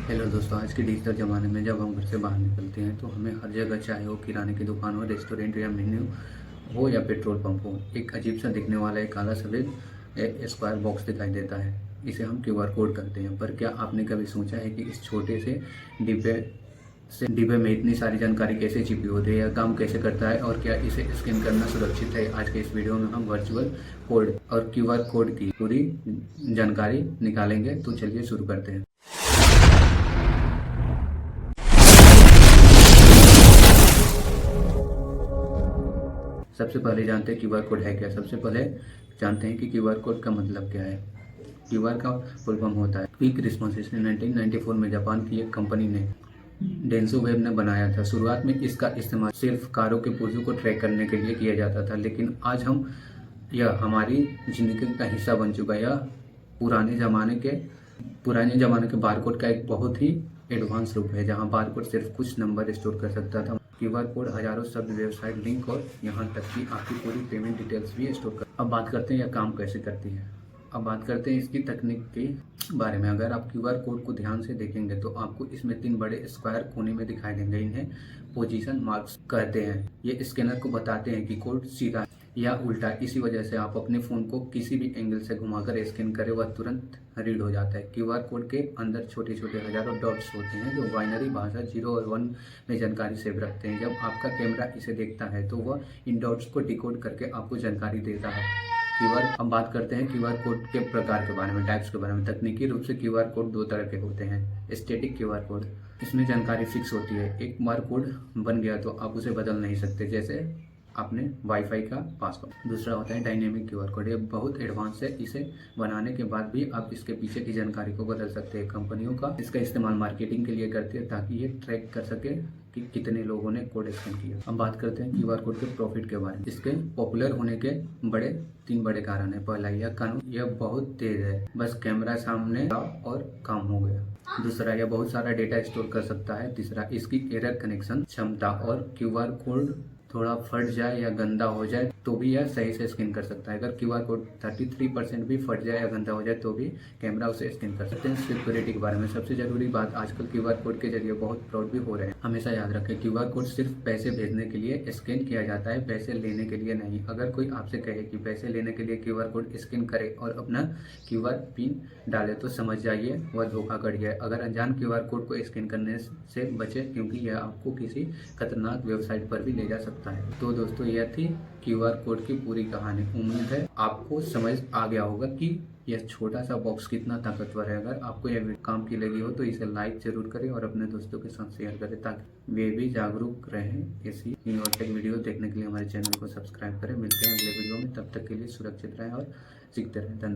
Hello दोस्तों, आज के डिजिटल ज़माने में जब हम घर से बाहर निकलते हैं तो हमें हर जगह, चाहे वो किराने की दुकान हो, रेस्टोरेंट या मेन्यू हो या पेट्रोल पंप हो, एक अजीब सा दिखने वाला एक काला सफ़ेद स्क्वायर बॉक्स दिखाई देता है। इसे हम क्यूआर कोड करते हैं। पर क्या आपने कभी सोचा है कि इस छोटे से डिब्बे में इतनी सारी जानकारी कैसे छिपी होती है, या काम कैसे करता है, और क्या इसे स्कैन करना सुरक्षित है? आज के इस वीडियो में हम वर्चुअल कोड और क्यूआर कोड की पूरी जानकारी निकालेंगे। तो चलिए शुरू करते हैं। सबसे पहले जानते हैं क्यूआर कोड है क्या। सबसे पहले जानते हैं कि क्यूआर कोड का मतलब क्या है। क्यूआर का फुल फॉर्म होता है क्विक रिस्पॉन्स। इसे 1994 में जापान की एक कंपनी ने डेंसो वेब ने बनाया था। शुरुआत में इसका इस्तेमाल सिर्फ कारों के पुर्जों को ट्रैक करने के लिए किया जाता था, लेकिन आज हम यह हमारी ज़िंदगी का हिस्सा बन चुका है। यह पुराने ज़माने के बारकोड का एक बहुत ही एडवांस रूप है, जहां बारकोड सिर्फ कुछ नंबर स्टोर कर सकता था। क्यूआर कोड हजारों शब्द, वेबसाइट लिंक और यहां तक कि आपकी पूरी पेमेंट डिटेल्स भी स्टोर कर। अब बात करते हैं यह काम कैसे करती है। अब बात करते हैं इसकी तकनीक के बारे में। अगर आप क्यूआर कोड को ध्यान से देखेंगे तो आपको इसमें 3 बड़े स्क्वायर कोने में दिखाई देंगे। इन्हें पोजीशन मार्क्स कहते हैं। ये स्कैनर को बताते हैं कि कोड सीधा या उल्टा। इसी वजह से आप अपने फ़ोन को किसी भी एंगल से घुमाकर स्कैन करें, वह तुरंत रीड हो जाता है। क्यूआर कोड के अंदर छोटे छोटे हजारों डॉट्स होते हैं, जो बाइनरी भाषा 0 और 1 में जानकारी सेव रखते हैं। जब आपका कैमरा इसे देखता है तो वह इन डॉट्स को डिकोड करके आपको जानकारी देता है। अब बात करते हैं क्यूआर कोड के प्रकार के बारे में, टाइप्स के बारे में। तकनीकी रूप से क्यूआर कोड 2 तरह के होते हैं। स्टैटिक क्यूआर कोड, इसमें जानकारी फिक्स होती है। एक बार कोड बन गया तो आप उसे बदल नहीं सकते, जैसे आपने वाईफाई का पासवर्ड। दूसरा होता है डायनेमिक क्यूआर कोड। ये बहुत एडवांस है। इसे बनाने के बाद भी आप इसके पीछे की जानकारी को बदल सकते हैं। कंपनियों का इसका इस्तेमाल मार्केटिंग के लिए करती है, ताकि ये ट्रैक कर सके कि कितने लोगों ने कोड स्कैन किया। अब बात करते हैं क्यूआर कोड के प्रॉफिट के बारे में। इसके पॉपुलर होने के 3 बड़े कारण है। पहला, यह बहुत तेज है। बस कैमरा सामने और काम हो गया। दूसरा, यह बहुत सारा डेटा स्टोर कर सकता है। तीसरा, इसकी एरर कनेक्शन क्षमता, और क्यूआर कोड थोड़ा फट जाए या गंदा हो जाए तो भी यह सही से स्कैन कर सकता है। अगर क्यूआर कोड 33% भी फट जाए या गंदा हो जाए तो भी कैमरा उसे स्कैन कर सकते हैं। सिक्योरिटी के बारे में सबसे जरूरी बात, आजकल क्यूआर कोड के जरिए बहुत फ्रॉड भी हो रहे हैं। हमेशा याद रखें, क्यूआर कोड सिर्फ पैसे भेजने के लिए स्कैन किया जाता है, पैसे लेने के लिए नहीं। अगर कोई आपसे कहे कि पैसे लेने के लिए क्यूआर कोड स्कैन करे और अपना क्यूआर पिन डाले तो समझ जाइए वह धोखाधड़ी है। अगर अनजान क्यूआर कोड को स्कैन करने से बचे, क्योंकि यह आपको किसी खतरनाक वेबसाइट पर भी ले जा सकता है। तो दोस्तों, यह थी क्यूआर कोड की पूरी कहानी। उम्मीद है आपको समझ आ गया होगा कि यह छोटा सा बॉक्स कितना ताकतवर है। अगर आपको यह काम की लगी हो तो इसे लाइक जरूर करें और अपने दोस्तों के साथ शेयर करें, ताकि वे भी जागरूक रहें। ऐसी इनोवेटिव वीडियो देखने के लिए हमारे चैनल को सब्सक्राइब करें। मिलते हैं अगले वीडियो में, तब तक के लिए सुरक्षित रहें और सीखते रहें। धन्यवाद।